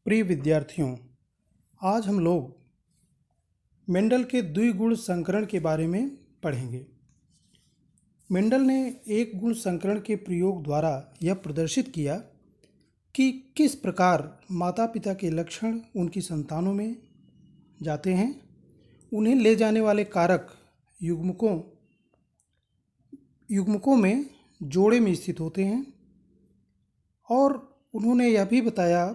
प्रिय विद्यार्थियों, आज हम लोग मेंडल के द्विगुण संकरण के बारे में पढ़ेंगे। मेंडल ने एक गुण संकरण के प्रयोग द्वारा यह प्रदर्शित किया कि किस प्रकार माता पिता के लक्षण उनकी संतानों में जाते हैं। उन्हें ले जाने वाले कारक युग्मकों में जोड़े में स्थित होते हैं और उन्होंने यह भी बताया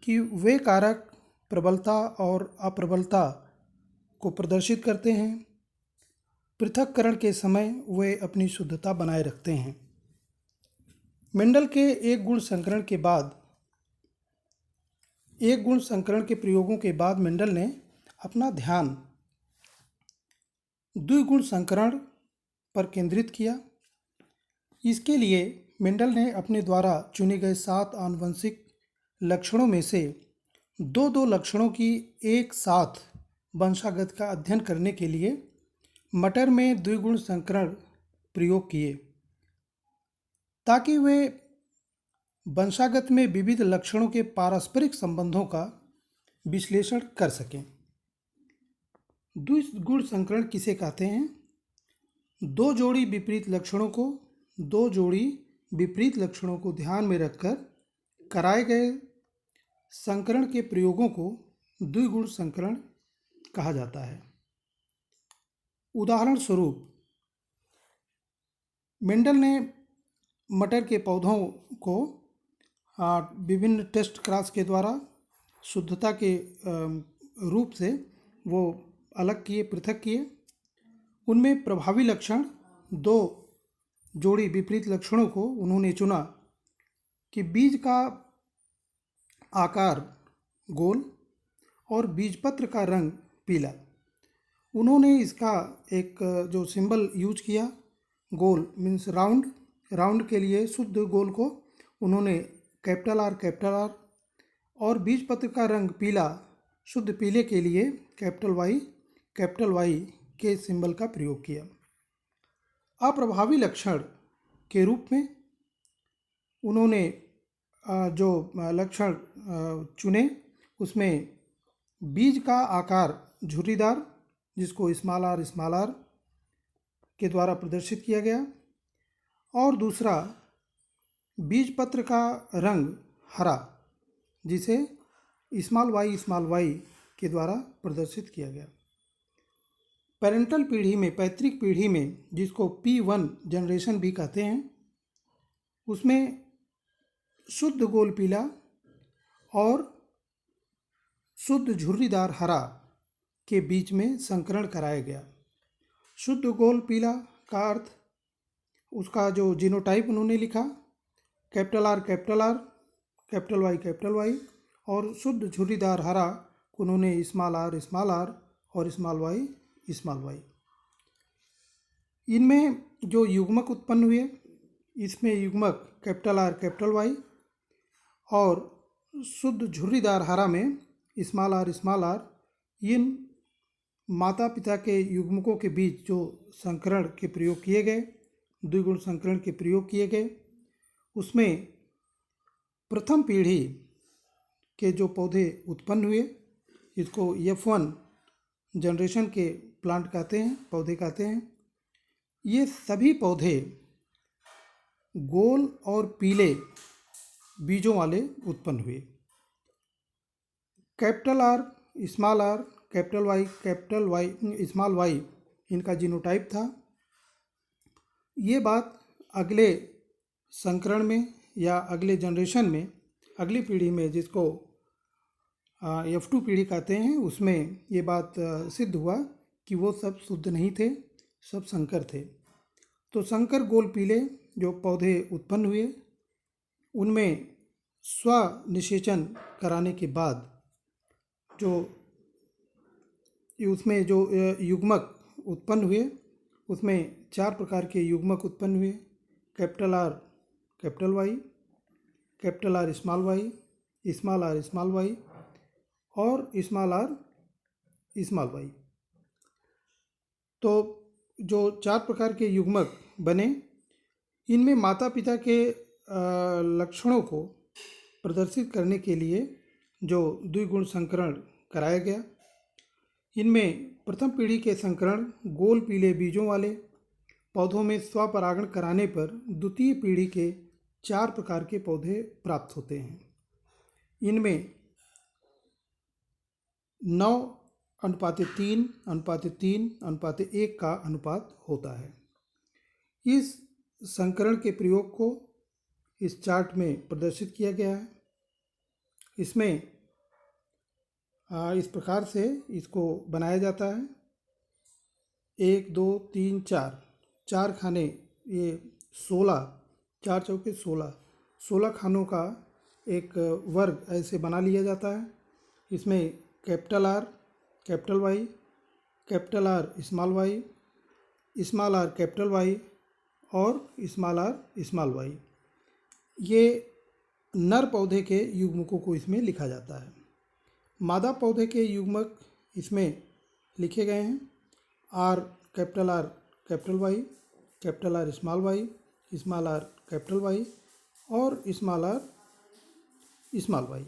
कि वे कारक प्रबलता और अप्रबलता को प्रदर्शित करते हैं। पृथक्करण के समय वे अपनी शुद्धता बनाए रखते हैं। मेंडल के एक गुण संकरण के प्रयोगों के बाद मेंडल ने अपना ध्यान द्विगुण संकरण पर केंद्रित किया। इसके लिए मेंडल ने अपने द्वारा चुने गए 7 आनुवंशिक लक्षणों में से दो लक्षणों की एक साथ वंशागत का अध्ययन करने के लिए मटर में द्विगुण संकरण प्रयोग किए ताकि वे वंशागत में विविध लक्षणों के पारस्परिक संबंधों का विश्लेषण कर सकें। द्विगुण संकरण किसे कहते हैं? दो जोड़ी विपरीत लक्षणों को ध्यान में रखकर कराए गए संकरण के प्रयोगों को द्विगुण संकरण कहा जाता है। उदाहरण स्वरूप, मेंडल ने मटर के पौधों को विभिन्न टेस्ट क्रॉस के द्वारा शुद्धता के रूप से वो पृथक किए। उनमें प्रभावी लक्षण 2 जोड़ी विपरीत लक्षणों को उन्होंने चुना कि बीज का आकार गोल और बीजपत्र का रंग पीला। उन्होंने इसका एक जो सिंबल यूज किया, गोल मीन्स राउंड के लिए शुद्ध गोल को उन्होंने कैपिटल आर और बीजपत्र का रंग पीला शुद्ध पीले के लिए कैपिटल वाई के सिंबल का प्रयोग किया। अप्रभावी लक्षण के रूप में उन्होंने जो लक्षण चुने उसमें बीज का आकार झुर्रीदार, जिसको स्मॉल आर के द्वारा प्रदर्शित किया गया, और दूसरा बीजपत्र का रंग हरा, जिसे स्मॉल वाई के द्वारा प्रदर्शित किया गया। पैतृक पीढ़ी में जिसको P1 जनरेशन भी कहते हैं, उसमें शुद्ध गोल पीला और शुद्ध झुर्रीदार हरा के बीच में संकरण कराया गया। शुद्ध गोल पीला का अर्थ उसका जो जीनोटाइप उन्होंने लिखा कैपिटल वाई, और शुद्ध झुर्रीदार हरा को उन्होंने स्मॉल आर और स्मॉल वाई। इनमें जो युग्मक उत्पन्न हुए, इसमें युग्मक कैपिटल वाई और शुद्ध झुर्रीदार हरा में स्मॉल आर, इन माता पिता के युग्मकों के बीच जो संकरण के प्रयोग किए गए, द्विगुण संकरण के प्रयोग किए गए, उसमें प्रथम पीढ़ी के जो पौधे उत्पन्न हुए, इसको F1 जनरेशन के पौधे कहते हैं। ये सभी पौधे गोल और पीले बीजों वाले उत्पन्न हुए। Capital R, capital Y, small y इनका जीनोटाइप था। ये बात अगले संकरण में या अगले जनरेशन में, अगली पीढ़ी में, जिसको F2 पीढ़ी कहते हैं, उसमें ये बात सिद्ध हुआ कि वो सब शुद्ध नहीं थे, सब संकर थे। तो संकर गोल पीले जो पौधे उत्पन्न हुए, उनमें स्वनिषेचन कराने के बाद उसमें जो युग्मक उत्पन्न हुए, उसमें 4 प्रकार के युग्मक उत्पन्न हुए। Capital R capital Y, capital R small y और स्मॉल आर स्मॉल वाई। तो जो 4 प्रकार के युग्मक बने, इनमें माता पिता के लक्षणों को प्रदर्शित करने के लिए जो द्विगुण संकरण कराया गया। इनमें प्रथम पीढ़ी के संकरण गोल पीले बीजों वाले पौधों में स्वपरागण कराने पर द्वितीय पीढ़ी के 4 प्रकार के पौधे प्राप्त होते हैं। इनमें 9:3:3:1 का अनुपात होता है। इस संकरण के प्रयोग को इस चार्ट में प्रदर्शित किया गया है। इसमें इस प्रकार से इसको बनाया जाता है। 1 2 3 4 खाने, ये 16, 4 चौके 16 खानों का एक वर्ग ऐसे बना लिया जाता है। इसमें capital R, capital Y, capital R, small y, small r, capital Y और स्मॉल आर, स्मॉल वाई, ये नर पौधे के युग्मकों को इसमें लिखा जाता है। मादा पौधे के युग्मक इसमें लिखे गए हैं। R, capital R, capital Y, capital R, small y, small r, capital Y और स्मॉल आर, स्मॉल वाई।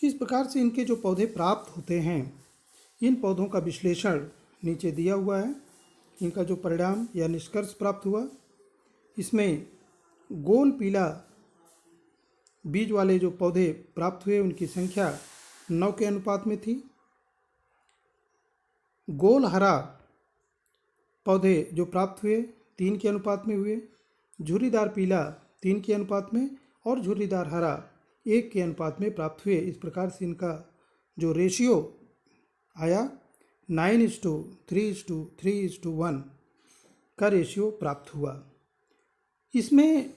इस प्रकार से इनके जो पौधे प्राप्त होते हैं, इन पौधों का विश्लेषण नीचे दिया हुआ है। इनका जो परिणाम या निष्कर्ष प्राप्त हुआ, इसमें गोल पीला बीज वाले जो पौधे प्राप्त हुए उनकी संख्या 9 के अनुपात में थी। गोल हरा पौधे जो प्राप्त हुए 3 के अनुपात में हुए। झुर्रीदार पीला 3 के अनुपात में और झुर्रीदार हरा 1 के अनुपात में प्राप्त हुए। इस प्रकार से इनका जो रेशियो आया 9:3:3:1 का रेशियो प्राप्त हुआ। इसमें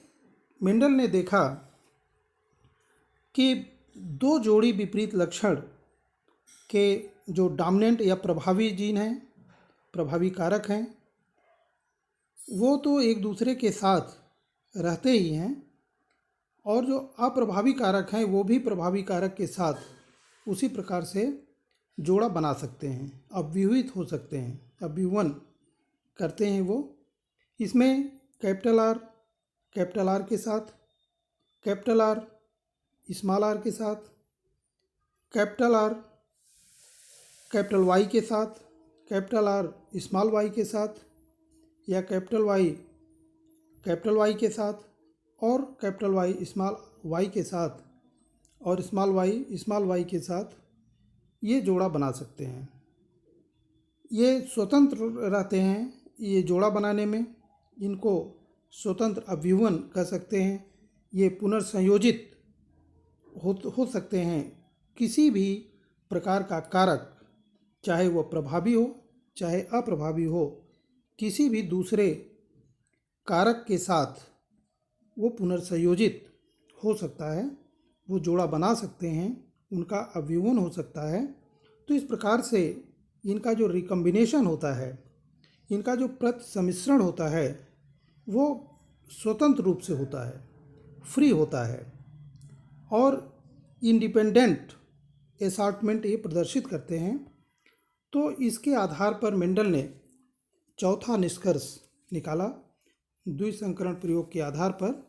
मेंडल ने देखा कि 2 जोड़ी विपरीत लक्षण के जो डोमिनेंट या प्रभावी जीन हैं, प्रभावी कारक हैं, वो तो एक दूसरे के साथ रहते ही हैं और जो अप्रभावी कारक हैं वो भी प्रभावी कारक के साथ उसी प्रकार से जोड़ा बना सकते हैं, अव्यूहित हो सकते हैं, अव्यूहन करते हैं वो। इसमें कैपिटल आर के साथ, कैपिटल आर स्मॉल आर के साथ, कैपिटल आर कैपिटल वाई के साथ, कैपिटल आर स्मॉल वाई के साथ या कैपिटल वाई के साथ और कैपिटल वाई स्मॉल वाई के साथ और स्मॉल वाई के साथ ये जोड़ा बना सकते हैं। ये स्वतंत्र रहते हैं ये जोड़ा बनाने में, इनको स्वतंत्र अव्यूहन कह सकते हैं। ये पुनर्संयोजित हो सकते हैं किसी भी प्रकार का कारक, चाहे वह प्रभावी हो चाहे अप्रभावी हो, किसी भी दूसरे कारक के साथ वो पुनर्संयोजित हो सकता है, वो जोड़ा बना सकते हैं, उनका अव्यूहन हो सकता है। तो इस प्रकार से इनका जो रिकम्बिनेशन होता है, इनका जो प्रतिसम्मिश्रण होता है, वो स्वतंत्र रूप से होता है, फ्री होता है और इंडिपेंडेंट असॉर्टमेंट ये प्रदर्शित करते हैं। तो इसके आधार पर मेंडल ने चौथा निष्कर्ष निकाला द्विसंकरण प्रयोग के आधार पर,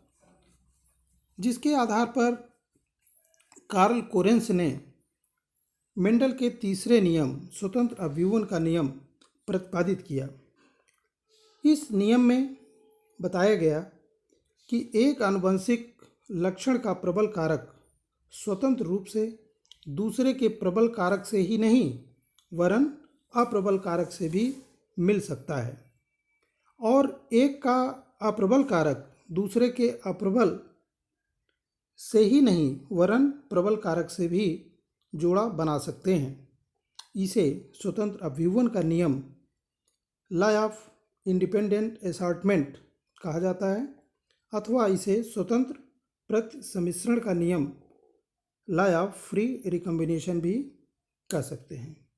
जिसके आधार पर कार्ल कोरेंस ने मेंडल के तीसरे नियम स्वतंत्र अव्यूहन का नियम प्रतिपादित किया। इस नियम में बताया गया कि एक आनुवंशिक लक्षण का प्रबल कारक स्वतंत्र रूप से दूसरे के प्रबल कारक से ही नहीं वरन अप्रबल कारक से भी मिल सकता है और एक का अप्रबल कारक दूसरे के अप्रबल से ही नहीं वरन प्रबल कारक से भी जोड़ा बना सकते हैं। इसे स्वतंत्र अव्यूहन का नियम, लॉ ऑफ इंडिपेंडेंट असॉर्टमेंट कहा जाता है अथवा इसे स्वतंत्र प्रतिसम्मिश्रण का नियम, लॉ ऑफ फ्री रिकम्बिनेशन भी कह सकते हैं।